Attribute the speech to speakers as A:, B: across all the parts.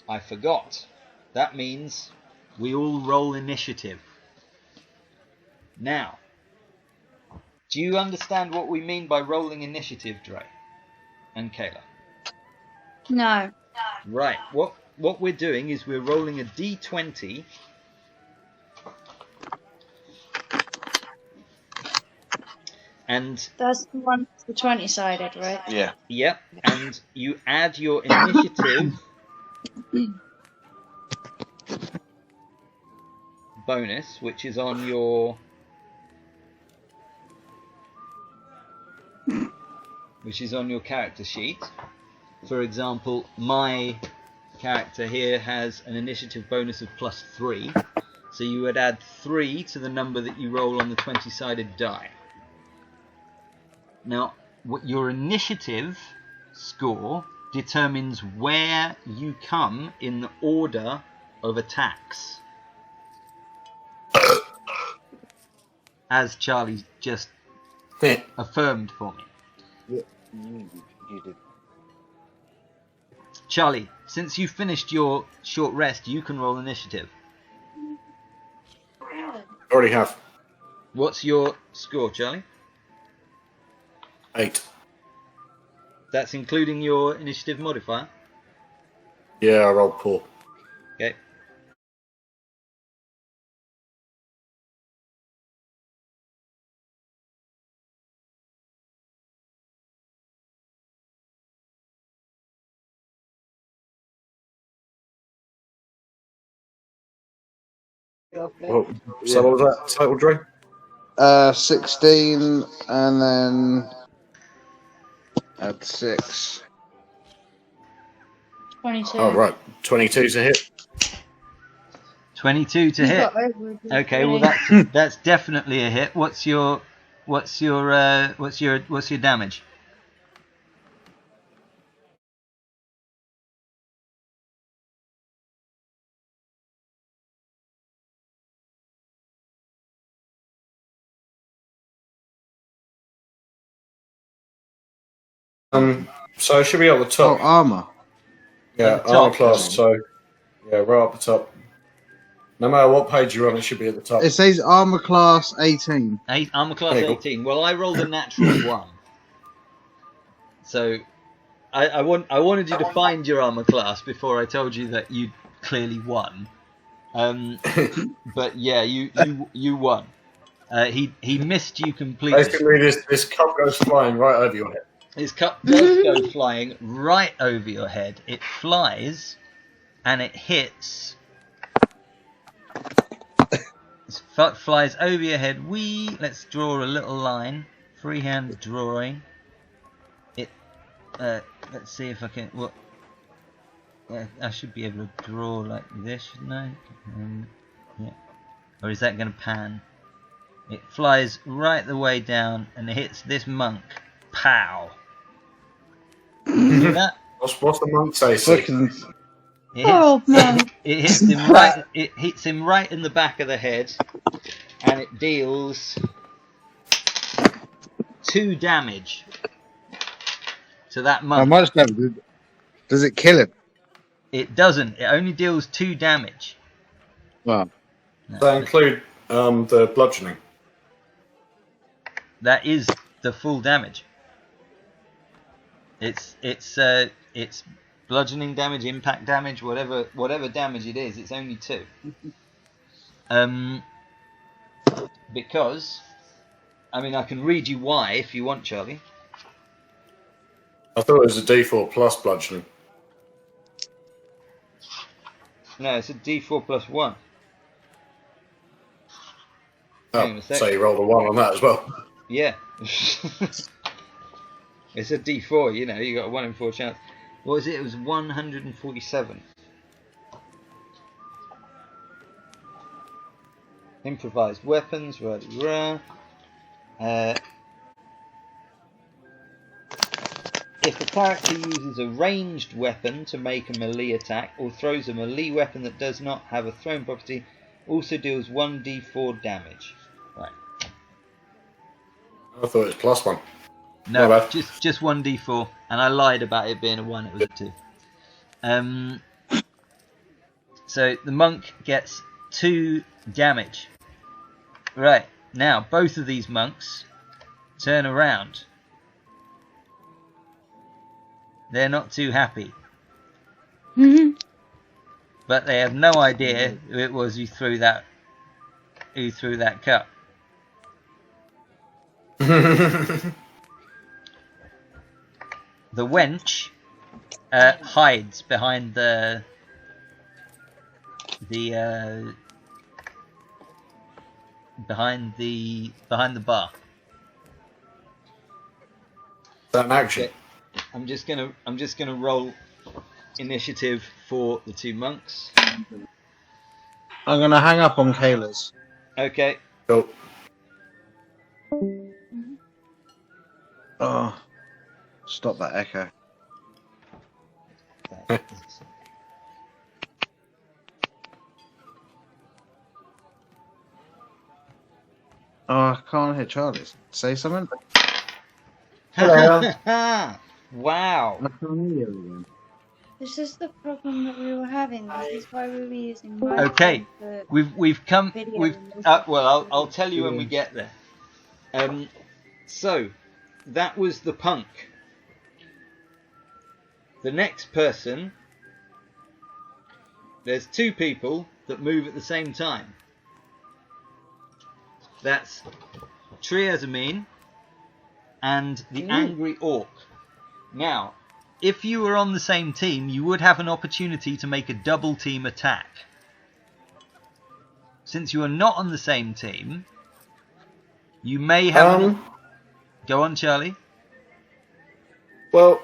A: I forgot. That means we all roll initiative. Now, do you understand what we mean by rolling initiative, Dre and Kayla?
B: No.
A: Right. What we're doing is we're rolling a d20. And
B: That's the one for 20-sided, right?
C: Yeah.
A: Yep. And you add your initiative bonus, which is on your character sheet. For example, my character here has an initiative bonus of +3, so you would add 3 to the number that you roll on the 20-sided die. Now, what your initiative score determines where you come in the order of attacks, as Charlie just affirmed for me.
C: Yeah, you did.
A: Charlie, since you finished your short rest, you can roll initiative.
D: Already have.
A: What's your score, Charlie?
D: 8.
A: That's including your initiative modifier?
D: Yeah, I rolled poor.
A: Okay.
D: Well, so what was that total, Dre?
C: 16, and then add 6.
B: 22.
D: Oh, right. 22's a hit.
A: 22 to
B: You
A: hit.
B: got over it,
A: Okay, well
B: didn't
A: that's definitely a hit. What's your damage?
D: So it should be at the top.
C: Oh, armor.
D: Yeah,
A: At the top.
D: armor class. So, yeah, right up the top. No matter what page you're on, it should be at the top.
C: It says armor class 18.
A: Armor class
D: There you go.
A: 18. Well, I rolled a natural 1. So I wanted you to find your armor class before I told you that you clearly won. But yeah, you won. He missed you completely.
D: Basically, this cup goes flying right over your head.
A: His cup does go flying right over your head. It flies, and it hits. It flies over your head. Let's draw a little line. Freehand drawing. It. Let's see if I can. What? I should be able to draw like this, shouldn't I? Yeah. Or is that going to pan? It flies right the way down, and it hits this monk. Pow! You see that?
D: What's the monk say?
B: Oh man!
A: It hits him right. It hits him right in the back of the head, and it deals 2 damage to that
C: How
A: monk.
C: much damage? Does it kill him?
A: It doesn't. It only deals 2 damage.
C: Well,
D: Does that include the bludgeoning?
A: That is the full damage. It's bludgeoning damage, impact damage, whatever damage it is. It's only 2. Because, I mean, I can read you why if you want, Charlie.
D: I thought it was a D4 plus bludgeoning.
A: No, it's a D4 plus 1. Hang on
D: Oh,
A: a sec.
D: so you rolled a 1 on that as well.
A: Yeah. It's a D4, you know, you got a 1 in 4 chance. What was it? It was 147. Improvised weapons, rah. If a character uses a ranged weapon to make a melee attack, or throws a melee weapon that does not have a thrown property, also deals 1d4 damage. Right.
D: I thought it was plus 1.
A: No,
D: Not bad.
A: just 1d4, and I lied about it being a 1. It was a 2. So the monk gets 2 damage. Right, now both of these monks turn around. They're not too happy. But they have no idea who it was who threw that cup. The wench hides behind the bar.
D: Is that an action?
A: I'm just gonna roll initiative for the 2 monks.
C: I'm gonna hang up on Kayla's.
A: Okay.
D: Cool.
C: Oh, stop that echo. Oh, I can't hear Charlie. Say something.
D: Hello.
A: Wow.
C: I can't hear you again.
B: This is the problem that we were having. This is why we were using my
A: Okay,
B: phone
A: we've come.
B: video
A: We've
B: and
A: well, I'll tell you when we get there. So that was the punk. The next person. There's 2 people that move at the same time. That's Triazamine and the Angry Orc. Now, if you were on the same team, you would have an opportunity to make a double team attack. Since you are not on the same team, you may have... Go on, Charlie.
D: Well,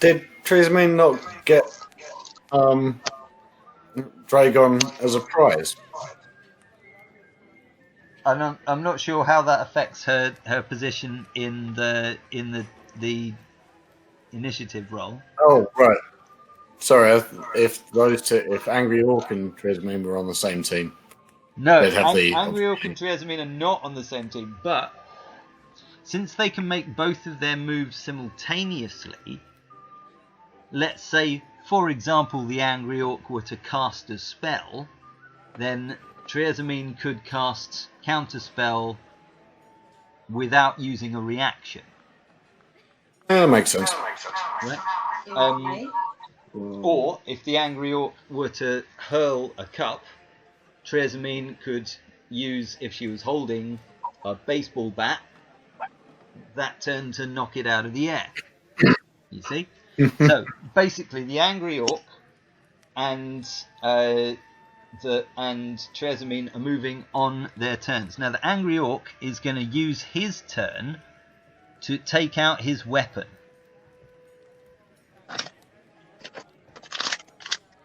D: did Trismane not get Dragon as a prize?
A: I'm not sure how that affects her position in the initiative roll.
D: Oh, right. Sorry, if Angry Orc and Trismane were on the same team.
A: No,
D: they'd have the
A: Angry Orc and Triazamine are not on the same team, but since they can make both of their moves simultaneously, let's say, for example, the Angry Orc were to cast a spell, then Triazamine could cast Counterspell without using a reaction.
D: Yeah, that makes sense.
A: Right? Or, if the Angry Orc were to hurl a cup, Triazamine could use, if she was holding a baseball bat, that turn to knock it out of the air. You see? So, basically, the Angry Orc and Triazamine are moving on their turns. Now, the Angry Orc is going to use his turn to take out his weapon.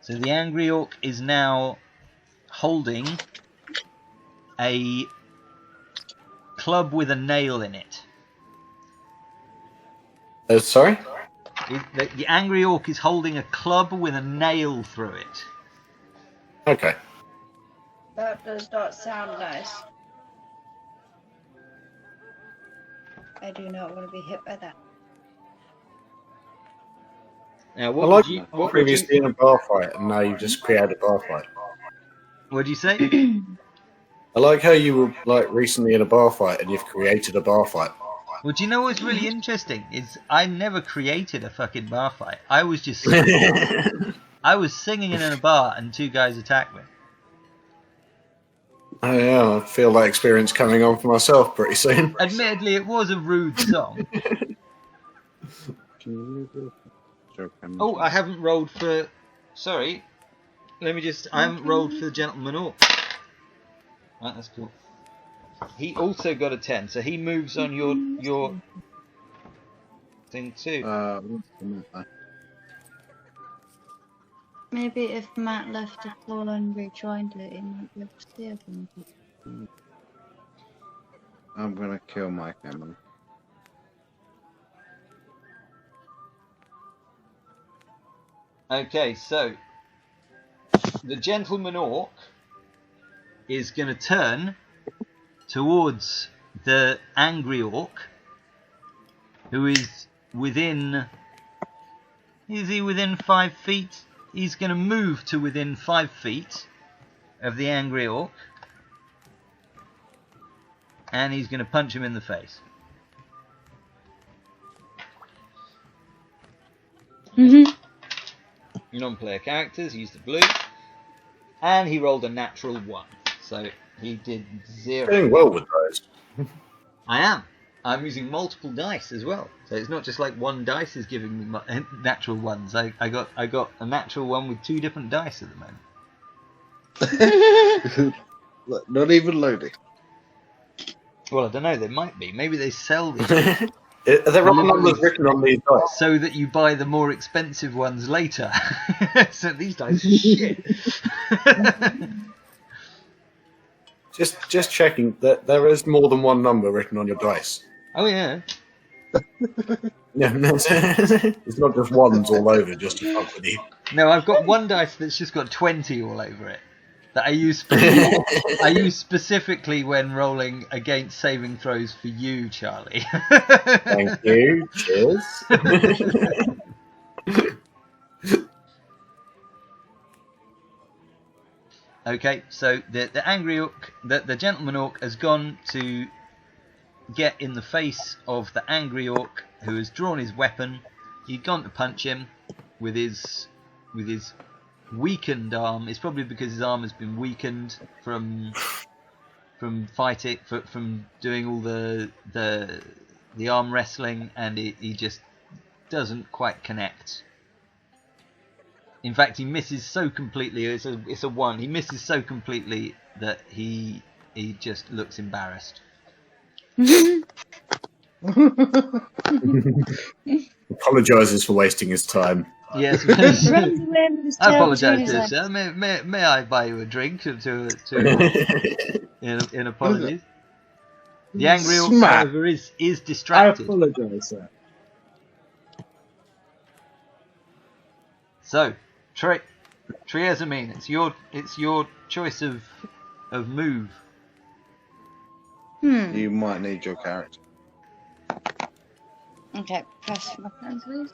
A: So the Angry Orc is now holding a club with a nail in it.
D: Sorry?
A: The Angry Orc is holding a club with a nail through it.
D: Okay.
B: That does not sound nice. I do not want to be hit by that.
A: Now,
D: I like previously in a bar fight, and now you've just created a bar fight.
A: What did you say?
D: I like how you were like recently in a bar fight, and you've created a bar fight.
A: Well, do you know what's really interesting? Is I never created a fucking bar fight. I was just singing. I was singing in a bar, and 2 guys attacked me.
D: Oh yeah, I feel that experience coming on for myself pretty soon.
A: Admittedly, it was a rude song. Oh, I haven't rolled for... Sorry. Let me just... I haven't rolled for the Gentleman Orc. Right, that's cool. He also got a 10, so he moves on your thing too.
B: Maybe if Matt left the call and rejoined it, he might be able to see everything.
C: I'm gonna kill my camera.
A: Okay, so the Gentleman Orc is going to turn towards the Angry Orc, who is within... Is he within 5 feet he's going to move to within 5 feet of the angry orc, and he's going to punch him in the face. Non-player characters, use the blue, and he rolled a natural 1, so he did 0.
D: Doing well with those.
A: I am. I'm using multiple dice as well, so it's not just like one dice is giving me natural ones. I got a natural 1 with 2 different dice at the moment.
C: Look, not even loading.
A: Well, I don't know. They might be. Maybe they sell these
D: Are there wrong numbers written on these dice?
A: so that you buy the more expensive ones later. So these dice are shit.
D: Just checking that there is more than one number written on your dice.
A: Oh yeah.
D: Yeah, it's not just ones all over just to fuck with you.
A: No, I've got one dice that's just got 20 all over it. That I use specifically when rolling against saving throws for you, Charlie.
D: Thank you. Cheers.
A: Okay, so the angry orc, the gentleman orc has gone to get in the face of the angry orc who has drawn his weapon. He'd gone to punch him with his weakened arm. It's probably because his arm has been weakened from fighting, from doing all the arm wrestling, and he just doesn't quite connect. In fact, he misses so completely. It's a 1. He misses so completely that he just looks embarrassed.
D: Apologises for wasting his time.
A: Yes,
B: Runs away with his
A: I
B: tail
A: apologise,
B: between his
A: sir.
B: legs.
A: May I buy you a drink to in apologies? The angry orc,
C: Smack.
A: however, is
C: I
A: distracted.
C: apologise, sir.
A: So, Triazamine, it's your choice of move.
C: You might need your character.
B: Okay, press my phone, please.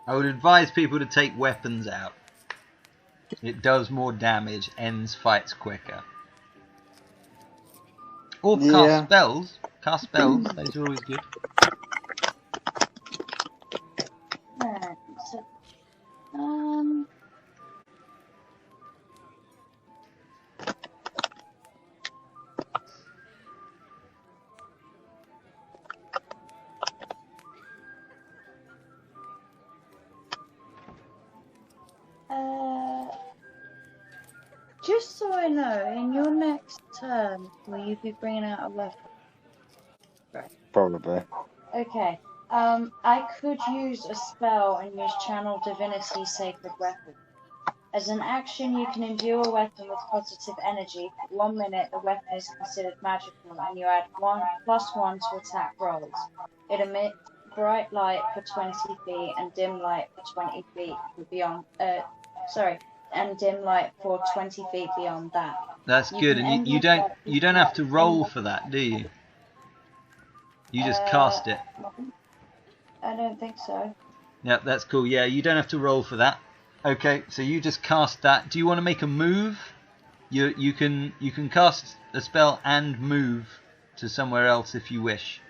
A: I would advise people to take weapons out. It does more damage, ends fights quicker. Or cast
C: Yeah.
A: spells. Cast spells, those are always good.
B: Alright, so, just so I know, in your next turn, will you be bringing out a weapon?
C: Probably.
B: Okay. I could use a spell and use Channel Divinity Sacred Weapon. As an action, you can endure a weapon with positive energy. For 1 minute, the weapon is considered magical, and you add +1 to attack rolls. It emits bright light for 20 feet and dim light for 20 feet beyond. And dim light for 20 feet beyond that.
A: That's
B: You
A: good,
B: can
A: and
B: end
A: you
B: your
A: don't have to roll for that, do you? You just cast it.
B: I don't think so.
A: Yeah, that's cool. Yeah, you don't have to roll for that. Okay, so you just cast that. Do you want to make a move? You can cast a spell and move to somewhere else if you wish.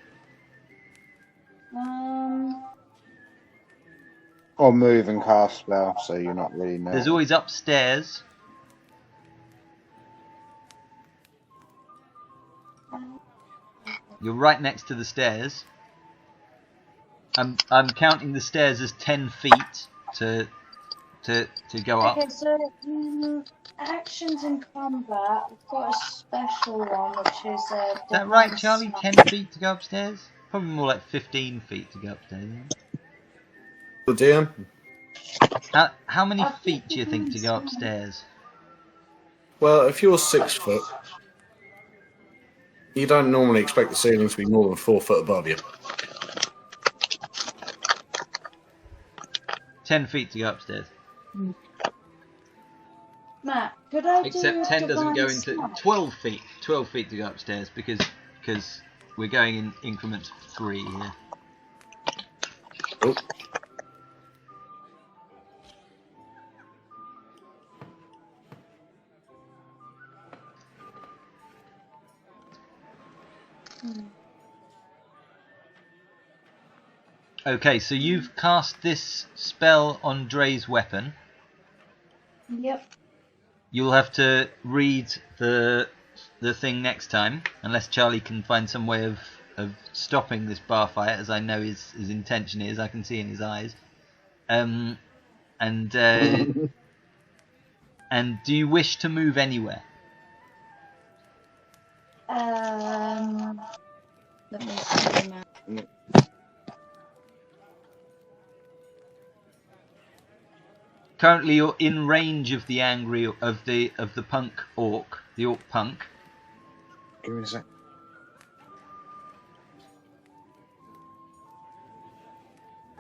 C: Or move and cast spell, so you're not really know.
A: There's always upstairs. You're right next to the stairs. I'm counting the stairs as 10 feet to go up.
B: Okay, so actions in combat, we've got a special one, which is
A: Is that right, Charlie? 10 feet to go upstairs? Probably more like 15 feet to go upstairs.
D: Well, DM?
A: How many feet do you think to go upstairs?
D: Well, if you're 6 foot, You don't normally expect the ceiling to be more than 4 foot above you.
A: 10 feet to go upstairs.
B: Matt, could I
A: Except
B: do
A: 10 doesn't
B: divine
A: go into
B: smite?
A: 12 feet. 12 feet to go upstairs because we're going in increments of 3 here.
D: Oh.
A: Okay, so you've cast this spell on Dre's weapon.
B: Yep.
A: You'll have to read the thing next time, unless Charlie can find some way of stopping this bar fight, as I know his intention is. I can see in his eyes. And do you wish to move anywhere?
B: Let me see now.
A: Currently, you're in range of the punk orc, the orc punk.
C: Give me a sec.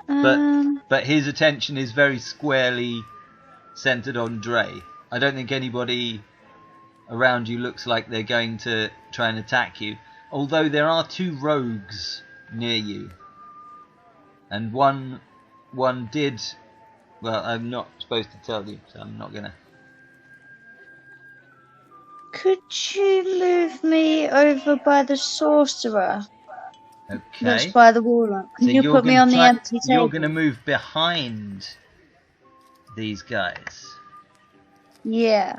A: But his attention is very squarely centered on Dre. I don't think anybody around you looks like they're going to try and attack you. Although there are 2 rogues near you, and one did. Well, I'm not supposed to tell you, so I'm not gonna.
B: Could you move me over by the sorcerer? That's
A: Okay.
B: by the wall. Can
A: So
B: you put me on the empty table?
A: You're gonna move behind these guys.
B: Yeah.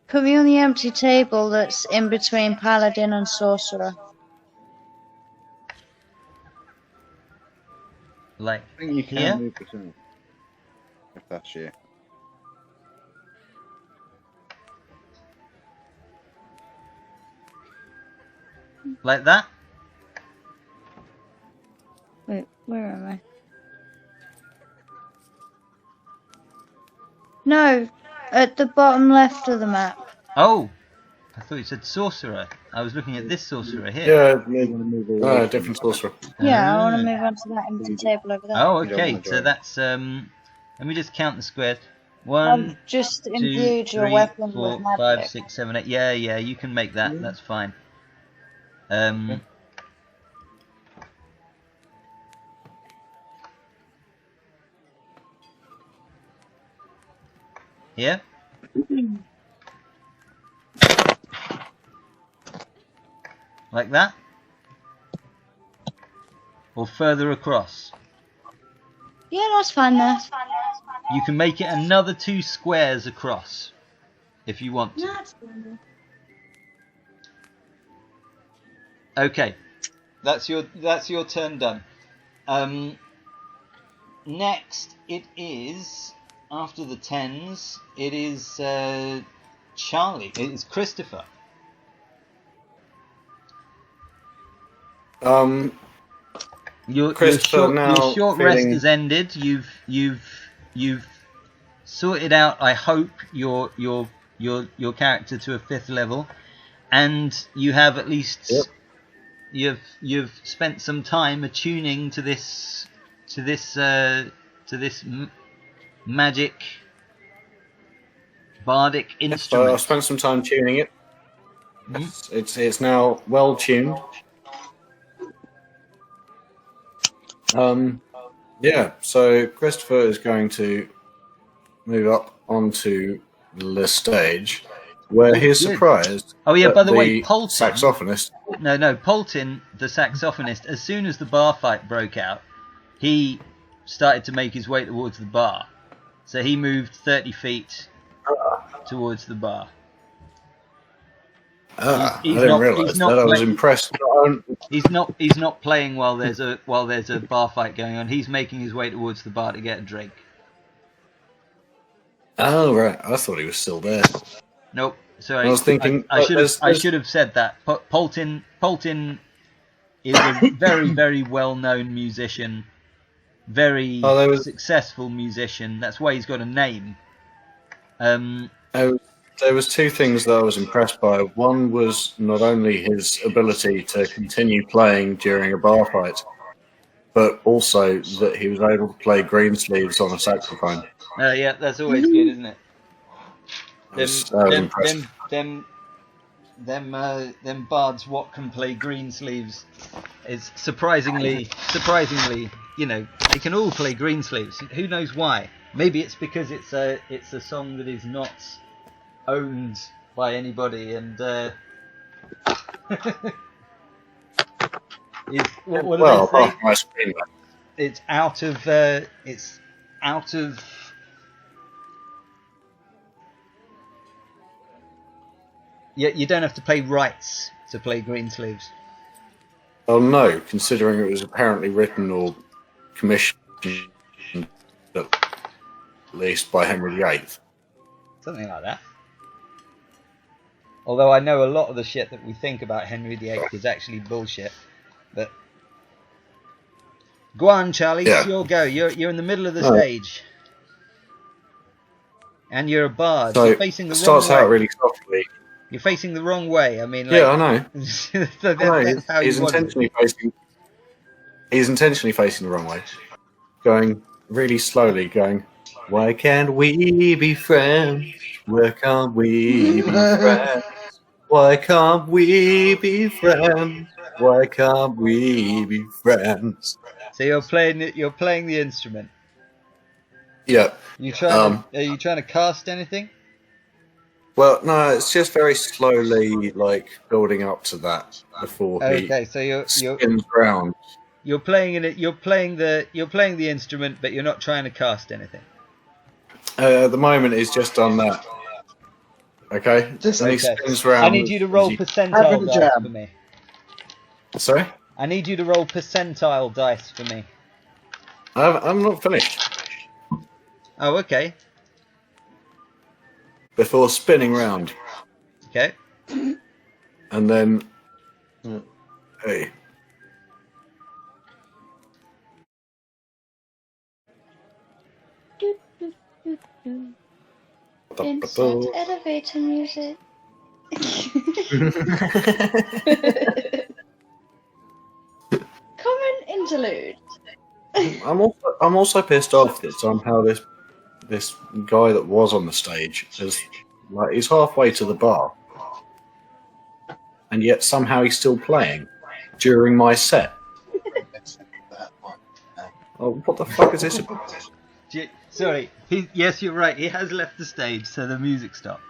B: Put me on the empty table that's in between paladin and sorcerer.
A: Like
C: I think you can
A: here?
C: move between. If that's you.
A: Like that?
B: Wait, where am I? No, at the bottom left of the map.
A: Oh, I thought you said sorcerer. I was looking at this sorcerer here.
D: Yeah,
C: You want to move away from
D: different sorcerer.
B: Yeah, I want to
A: Ah.
B: move onto that empty table over there.
A: Oh,
C: You don't
A: okay.
C: wanna
A: So
C: join.
A: that's let me just count the squares.
B: I've
A: 1,
B: just
A: 2,
B: imbued your
A: 3,
B: weapon
A: 4,
B: with
A: 5,
B: magic.
A: 6, 7, 8. Yeah, you can make that.
C: Yeah.
A: That's fine. Here. Like that? Or further across?
B: Yeah, that's fine there.
A: You can make it another 2 squares across if you want to.
B: That's fine.
A: Okay, that's your turn done. Next, it is after the 10s. It is Charlie. It is Christopher. Your short rest has ended. You've sorted out, I hope, your character to a 5th level, and you have at least you've spent some time attuning to this magic bardic instrument.
D: I've spent some time tuning it. It's now well tuned. Yeah, so Christopher is going to move up onto the stage where he's surprised.
A: Oh yeah, by the way,
D: Poltin, saxophonist.
A: No, Poltin, the saxophonist, as soon as the bar fight broke out, he started to make his way towards the bar. So he moved 30 feet towards the bar.
D: I didn't realise that. I was impressed.
A: He's not playing while there's a bar fight going on. He's making his way towards the bar to get a drink.
D: Oh right, I thought he was still there.
A: Nope. Sorry.
D: I was thinking.
A: I should have said that. Poltin is a very very well known musician, very successful musician. That's why he's got a name.
D: I was there was two things that I was impressed by. One was not only his ability to continue playing during a bar fight, but also that he was able to play Greensleeves on a saxophone.
A: Yeah, that's always good, isn't it?
D: I was impressed.
A: Them bards what can play Greensleeves is surprisingly, you know, they can all play Greensleeves. Who knows why? Maybe it's because it's a song that is not owned by anybody, and what do they say?
D: My screen.
A: It's out of you don't have to pay rights to play Greensleeves.
D: Oh no, considering it was apparently written or commissioned at least by Henry VIII.
A: Something like that. Although I know a lot of the shit that we think about Henry VIII is actually bullshit. But go on, Charlie, it's your go. You're in the middle of the stage. And you're a bard.
D: So
A: you're facing the
D: it starts
A: wrong way.
D: out really softly.
A: You're facing the wrong way. I mean, like,
D: yeah, I know.
A: So that's how
D: he's
A: you want it.
D: He's intentionally facing the wrong way, going really slowly, going. Why can't we be friends? Why can't we be friends? Why can't we be friends? Why can't we be friends?
A: So you're playing the instrument.
D: Yeah.
A: Are you trying to cast anything?
D: Well, no, it's just very slowly, like building up to that before he
A: so you're
D: spins round.
A: You're playing the instrument, but you're not trying to cast anything.
D: At the moment, he's just done that. Okay, he spins round.
A: I need you to roll percentile dice for me.
D: Sorry?
A: I need you to roll percentile dice for me.
D: I'm not finished.
A: Oh, okay.
D: Before spinning round.
A: Okay.
D: And then... Hey.
B: Insert elevator music. Common interlude.
D: I'm also pissed off that somehow this guy that was on the stage he's halfway to the bar, and yet somehow he's still playing during my set. Oh, what the fuck is this about?
A: Sorry. Yes, you're right. He has left the stage, so the music stopped.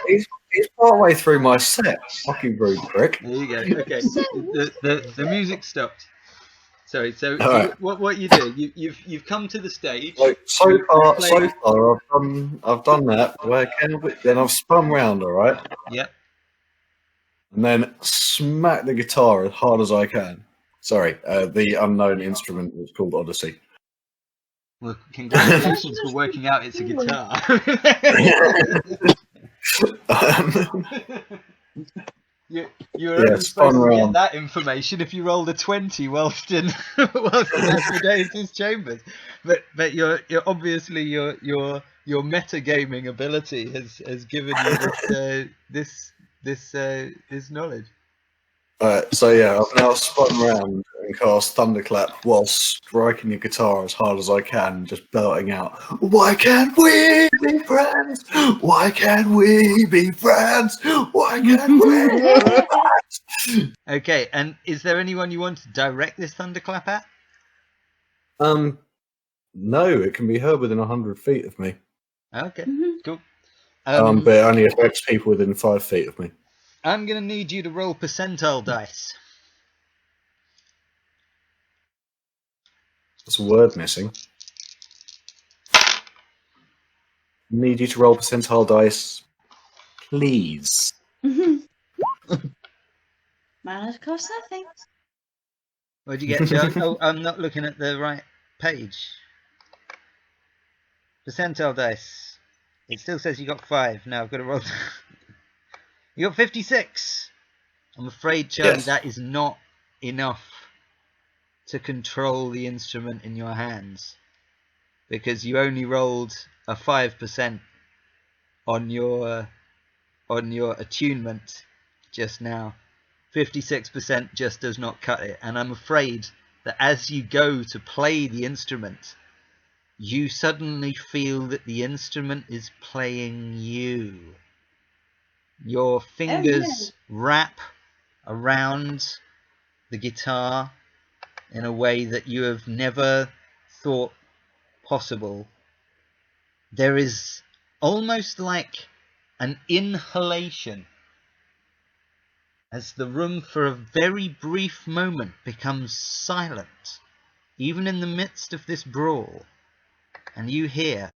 D: He's partway through my set. Fucking rude prick.
A: There you go. Okay. The music stopped. Sorry. So
D: right.
A: What you do? You've come to the stage.
D: So far, I've done that. Then I've spun round. All right.
A: Yep.
D: And then smack the guitar as hard as I can. Sorry, the unknown instrument was called Odyssey.
A: Well, congratulations for working out it's a guitar. You're only supposed to get that information if you rolled a 20 whilst in Asmodeus' chambers. But you're obviously your metagaming ability has given you this knowledge.
D: So yeah, I've now spun round and cast Thunderclap whilst striking the guitar as hard as I can, just belting out, "Why can't we be friends? Why can't we be friends? Why can't we be friends?"
A: Okay, and is there anyone you want to direct this Thunderclap at?
D: No, it can be heard within 100 feet of me.
A: Okay, cool.
D: But it only affects people within 5 feet of me.
A: I'm going to need you to roll percentile dice.
D: There's a word missing. Need you to roll percentile dice, please.
B: Manners cost nothing.
A: What'd you get, Chuck? Oh, I'm not looking at the right page. Percentile dice. It still says you got 5. Now I've got to roll. You got 56. I'm afraid, Charlie,
D: yes.
A: That is not enough to control the instrument in your hands, because you only rolled a 5% on your attunement just now. 56% just does not cut it, and I'm afraid that as you go to play the instrument, you suddenly feel that the instrument is playing you. Your fingers wrap around the guitar in a way that you have never thought possible. There is almost like an inhalation as the room for a very brief moment becomes silent, even in the midst of this brawl, and you hear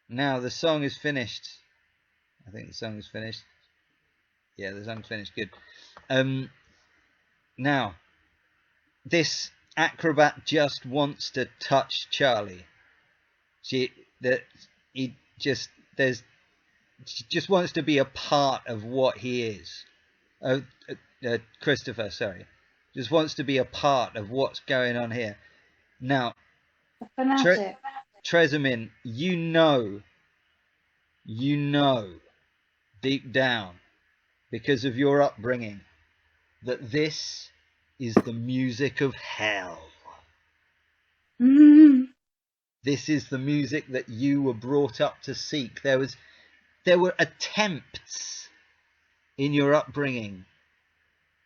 A: Now the song is finished. I think the song is finished. Yeah, the song's finished. Good. Now, this acrobat just wants to touch Charlie. She just wants to be a part of what he is. Christopher, sorry. Just wants to be a part of what's going on here. Now,
B: Fanatic.
A: Trezemin, you know deep down, because of your upbringing, that this is the music of hell. This is the music that you were brought up to seek. There were attempts in your upbringing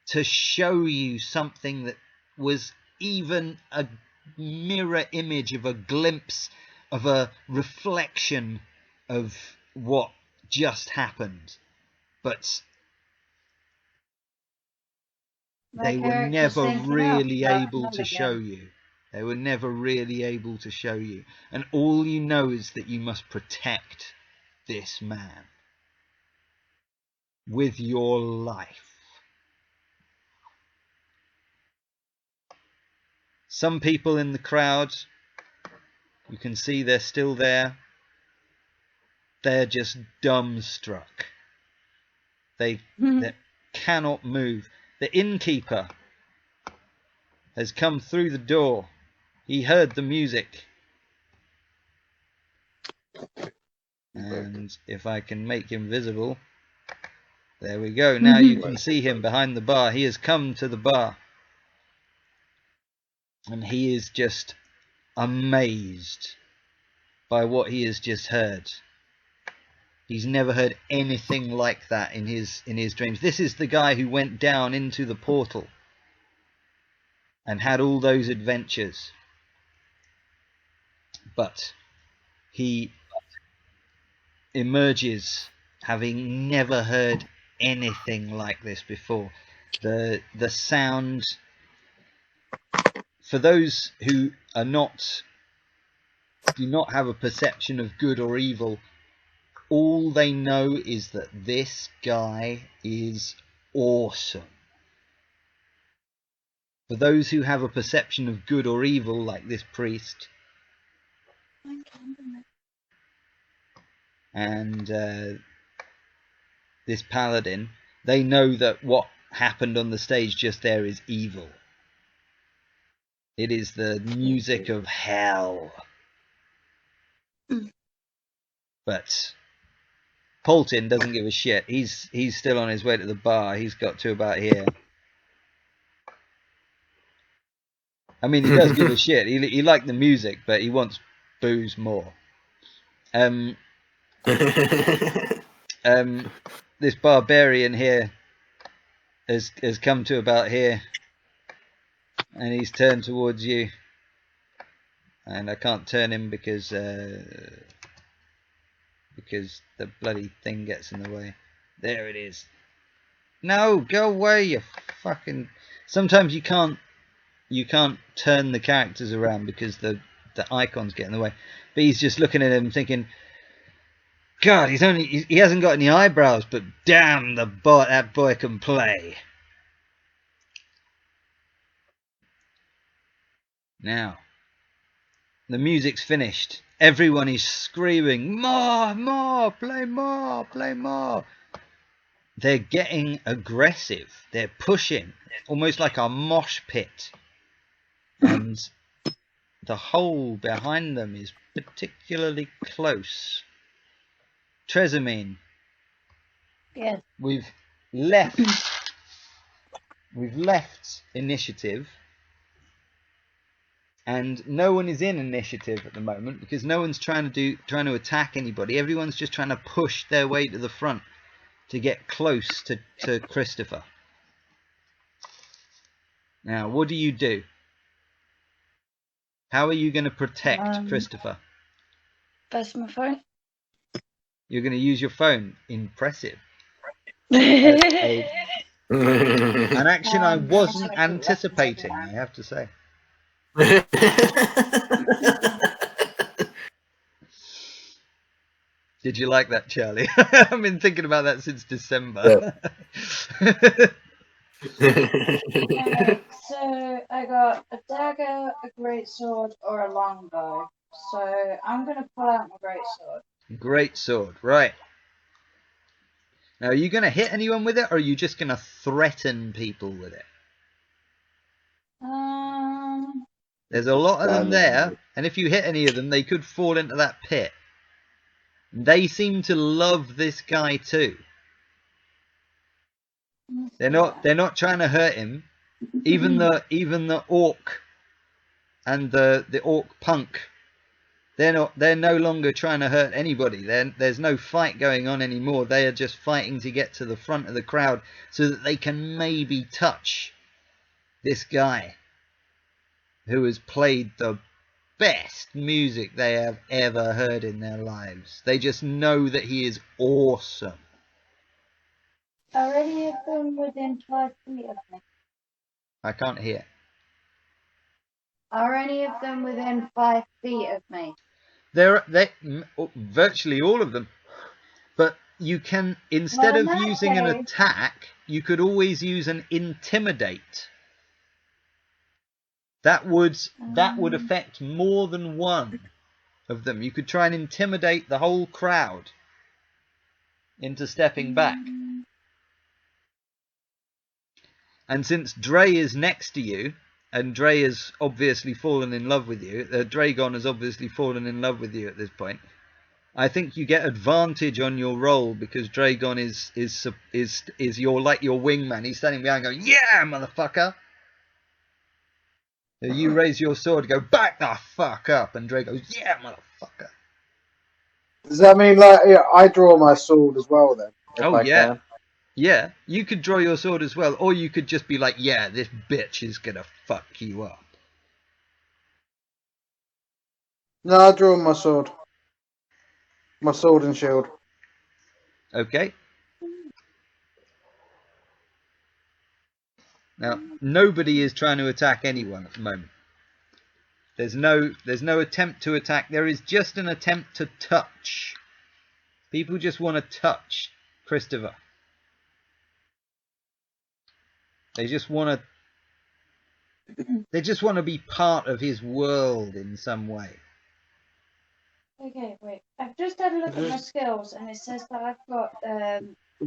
A: to show you something that was even a mirror image of a glimpse of a reflection of what just happened, but they were never really able to show you. They were never really able to show you. And all you know is that you must protect this man with your life. Some people in the crowd, you can see they're still there. They're just dumbstruck. They cannot move. The innkeeper has come through the door. He heard the music. And if I can make him visible, there we go. Now you can see him behind the bar. He has come to the bar. And he is just amazed by what he has just heard. He's never heard anything like that in his dreams. This is the guy who went down into the portal and had all those adventures. But he emerges having never heard anything like this before. The sound, for those who are do not have a perception of good or evil, all they know is that this guy is awesome. For those who have a perception of good or evil, like this priest and this paladin, they know that what happened on the stage just there is evil. It is the music of hell. But Polton doesn't give a shit. He's still on his way to the bar. He's got to about here. I mean, he does give a shit. He liked the music, but he wants booze more. This barbarian here has come to about here, and he's turned towards you. And I can't turn him because the bloody thing gets in the way. There it is. No, go away, you fucking... Sometimes you can't turn the characters around because the icons get in the way. But he's just looking at him thinking, God, he hasn't got any eyebrows, but damn, that boy can play. Now, the music's finished. Everyone is screaming, more, more, play more, play more. They're getting aggressive. They're pushing, almost like a mosh pit. And the hole behind them is particularly close. Trezemin,
B: Yes.
A: we've left initiative. And no one is in initiative at the moment because no one's trying to attack anybody. Everyone's just trying to push their way to the front to get close to Christopher. Now, what do you do? How are you going to protect Christopher?
B: That's my phone.
A: You're going to use your phone. Impressive.
B: An
A: An action I wasn't anticipating, I have to say. Did you like that, Charlie? I've been thinking about that since December.
B: Okay, so I got a dagger, a greatsword, or a longbow. So I'm gonna pull out my greatsword.
A: Great sword, right. Now, are you going to hit anyone with it, or are you just going to threaten people with it? There's a lot of them there, and if you hit any of them, they could fall into that pit. They seem to love this guy too. They're not trying to hurt him. Even the orc and the orc punk, they're no longer trying to hurt anybody. There's no fight going on anymore. They are just fighting to get to the front of the crowd so that they can maybe touch this guy who has played the best music they have ever heard in their lives. They just know that he is awesome.
B: Are any of them within 5 feet of me?
A: I can't hear.
B: Are any of them within 5 feet of me?
A: Virtually all of them. But you can, instead of using an attack, you could always use an intimidate. That would affect more than one of them. You could try and intimidate the whole crowd into stepping back. And since Dre is next to you, and Dre has obviously fallen in love with you, Dragon has obviously fallen in love with you at this point, I think you get advantage on your roll because Dragon is your wingman. He's standing behind going, yeah, motherfucker! You raise your sword, go, back the fuck up, and Dre goes, yeah, motherfucker.
C: Does that mean, like, I draw my sword as well, then?
A: Oh, yeah. Can? Yeah, you could draw your sword as well, or you could just be like, yeah, this bitch is gonna fuck you up.
C: No, I draw my sword. My sword and shield.
A: Okay. Now, nobody is trying to attack anyone at the moment. There's no attempt to attack. There is just an attempt to touch. People just want to touch Christopher. They just want to be part of his world in some way.
B: Okay, wait. I've just had a look at my skills, and it says that I've got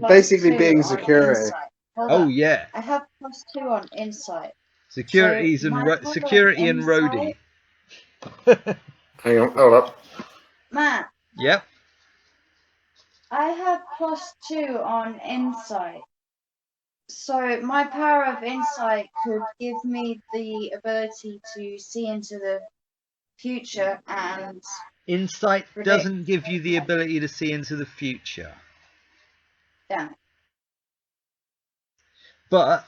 C: basically being security.
A: Oh yeah.
B: I have +2 on insight.
A: Security and roadie.
D: Hang on, hold up.
B: Matt.
A: Yep.
B: I have +2 on insight. So my power of insight could give me the ability to see into the future and...
A: Insight doesn't give you the ability to see into the future.
B: Damn it.
A: But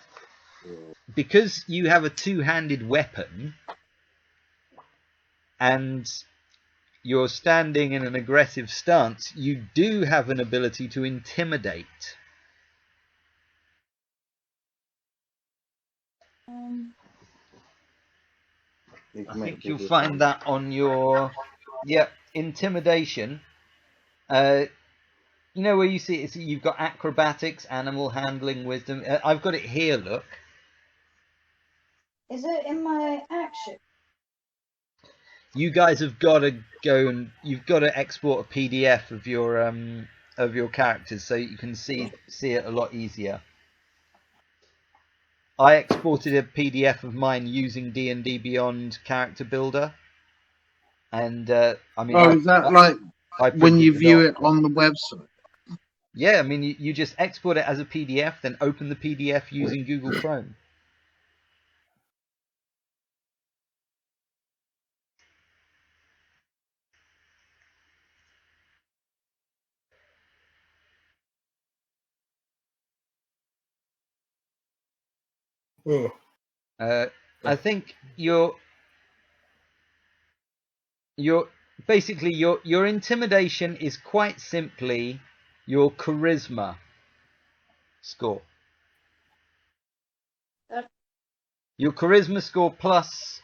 A: because you have a two-handed weapon and you're standing in an aggressive stance, you do have an ability to intimidate. I think you'll find that on your intimidation. You know where you see it, you've got acrobatics, animal handling, wisdom. I've got it here, look.
B: Is it in my action?
A: You guys have got to go and you've got to export a PDF of your characters so you can see it a lot easier. I exported a PDF of mine using D&D Beyond Character Builder, and I mean.
C: Oh, is that like when you view it on the website?
A: Yeah, I mean you just export it as a PDF, then open the PDF using Google Chrome. I think your intimidation is quite simply your charisma score. Your charisma score plus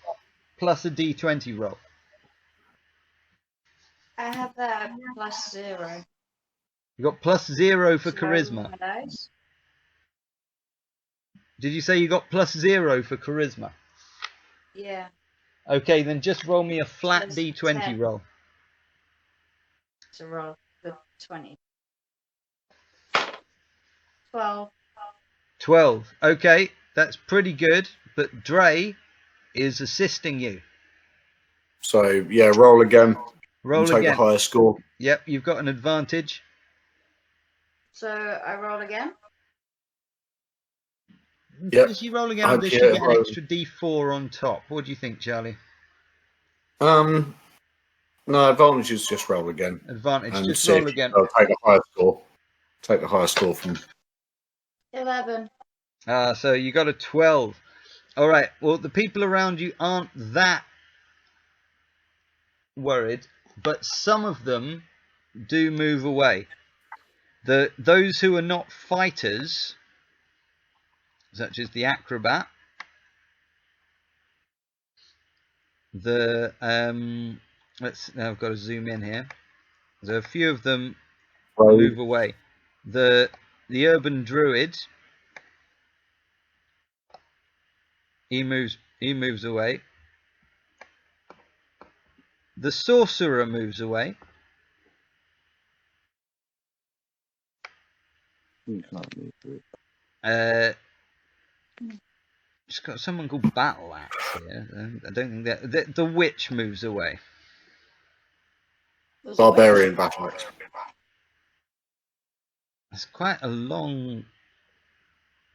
A: a D20 roll.
B: I have that at +0.
A: You got +0 for
B: So my
A: charisma.
B: dice.
A: Did you say you got +0 for charisma?
B: Yeah.
A: Okay, then just roll me a flat
B: There's
A: D20
B: 10.
A: roll.
B: To roll the 20. 12.
A: 12. Okay, that's pretty good, but Dre is assisting you.
D: So yeah, roll again.
A: Roll
D: and take
A: again.
D: the highest score.
A: Yep, you've got an advantage.
B: So I roll again.
D: Yep.
A: Does she roll again, or does she get an extra D4 on top? What do you think, Charlie?
D: No, advantage is just roll again.
A: Advantage,
D: And
A: just
D: see
A: roll
D: if
A: again.
D: take the highest score. Take the highest score from.
B: 11.
A: So you got a 12. All right. Well, the people around you aren't that worried, but some of them do move away. Those who are not fighters, such as the acrobat, I've got to zoom in here. So a few of them move away. The urban druid, he moves away. The sorcerer moves away. Just got someone called Battle Axe here. I don't think that the witch moves away.
D: Barbarian battle axe.
A: That's quite a long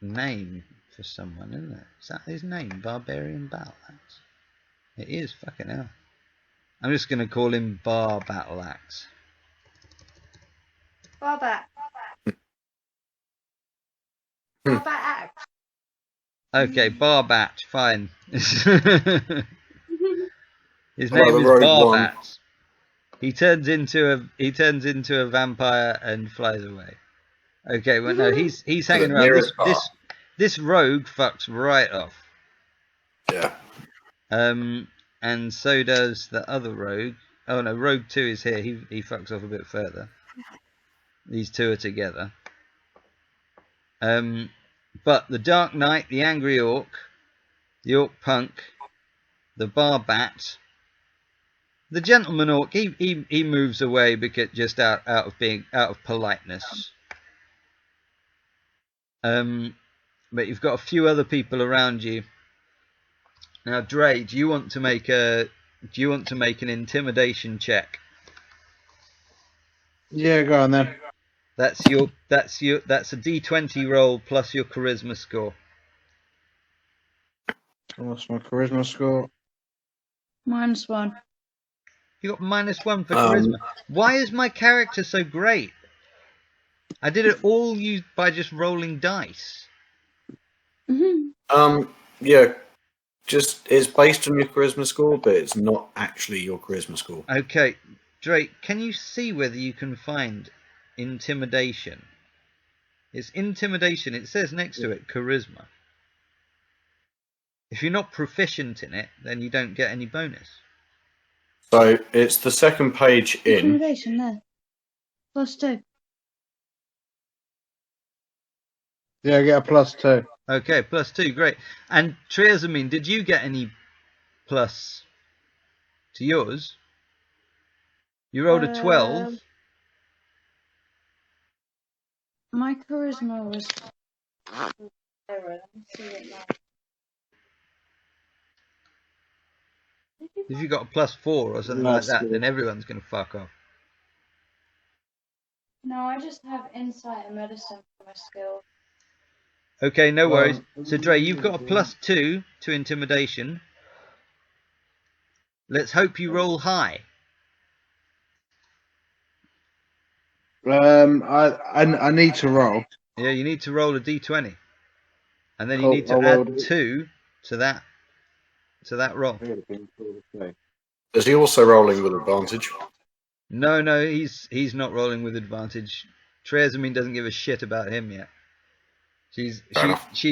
A: name for someone, isn't it? Is that his name? Barbarian Battle Axe? It is, fucking hell. I'm just going to call him Bar Battle Axe.
B: Barbat. Barbat axe.
A: Okay, Barbat, fine. His name is
D: rogue
A: Barbat. He turns into a vampire and flies away. Okay, well no, he's hanging around. This rogue fucks right off.
D: Yeah.
A: And so does the other rogue. Oh no, Rogue 2 is here. He fucks off a bit further. These two are together. But the Dark Knight, the Angry Orc, the Orc Punk, the Barbat, the Gentleman Orc, he moves away because just out of politeness. But you've got a few other people around you. Now, Dre, do you want to make an intimidation check?
C: Yeah, go on then.
A: That's a D20 roll plus your charisma score.
C: What's my charisma score?
B: -1.
A: You got -1 for charisma. Why is my character so great? I did it all by just rolling dice.
D: Yeah. Just it's based on your charisma score, but it's not actually your charisma score.
A: Okay, Drake, can you see whether you can find intimidation? It's intimidation. It says next to it charisma. If you're not proficient in it, then you don't get any bonus.
D: So it's the second page in.
B: Intimidation there. +2.
C: Yeah, I get a +2.
A: Okay, +2, great. And Triazamine, did you get any plus to yours? You rolled a 12.
B: My charisma was 0. Let me see it now.
A: If you got a +4 or something like that, then everyone's going to fuck off.
B: No, I just have insight and medicine for my skill.
A: Okay, no worries. So, Dre, you've got a +2 to intimidation. Let's hope you roll high.
C: I need to roll.
A: Yeah, you need to roll a d20, and then you need to add 2 to that roll.
D: Is he also rolling with advantage?
A: No, he's not rolling with advantage. Trezamine doesn't give a shit about him yet. She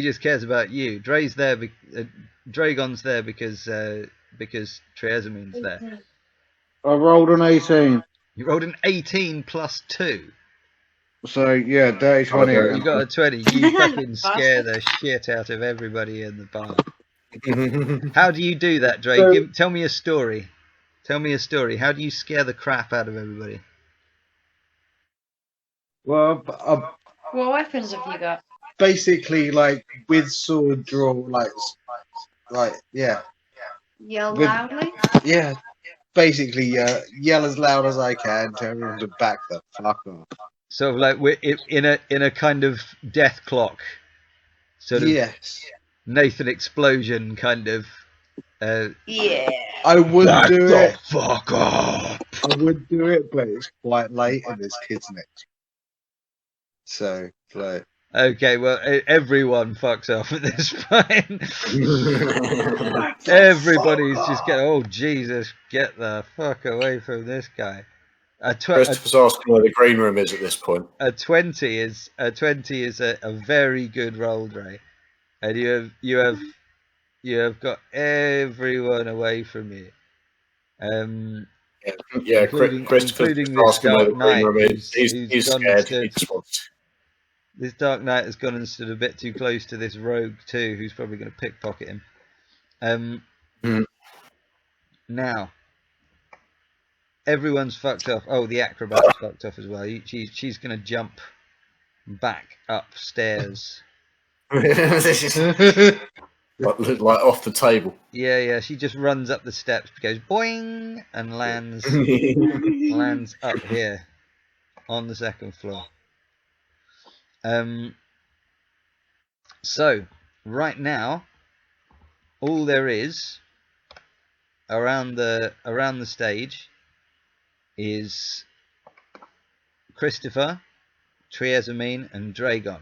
A: just cares about you. Dre's there. Dragon's there because Trezamine's there.
C: I rolled an 18.
A: You rolled an 18 +2.
C: So yeah, dirty 20
D: Okay.
A: You
C: again.
A: got a 20. You fucking scare the shit out of everybody in the bar. How do you do that, Dre?
C: So,
A: Tell me a story. Tell me a story. How do you scare the crap out of everybody?
C: well,
B: What weapons have you got?
C: basically like with sword draw, yeah,
B: Yell
C: with
B: loudly?
C: yeah, basically yell as loud as I can to everyone to back the fuck off.
A: Sort of like we're in a kind of death clock, sort of
C: Yes,
A: Nathan Explosion kind of.
B: Yeah.
C: I would
A: Back
C: do
A: the
C: it.
A: fuck up.
C: I would do it, but it's quite late and there's kids next. So, like,
A: Okay, well, everyone fucks off at this point. Everybody's just getting, oh, Jesus, get the fuck away from this guy.
D: Christopher's asking where the green room is at this point.
A: A 20 is a very good roll, Dre, and you have got everyone away from you,
D: Yeah, Christopher's
A: including
D: just
A: this
D: asking where the
A: Dark
D: green
A: Knight
D: room is.
A: who's
D: He's
A: gone and
D: scared.
A: stood.
D: He just wants.
A: This Dark Knight has gone and stood a bit too close to this rogue too, who's probably going to pickpocket him. Now, everyone's fucked off. Oh, the acrobat's fucked off as well. She's going to jump back upstairs.
D: like off the table.
A: Yeah. She just runs up the steps, goes boing, and lands up here on the second floor. So right now, all there is around the stage is Christopher, Triazamine, and Dragon.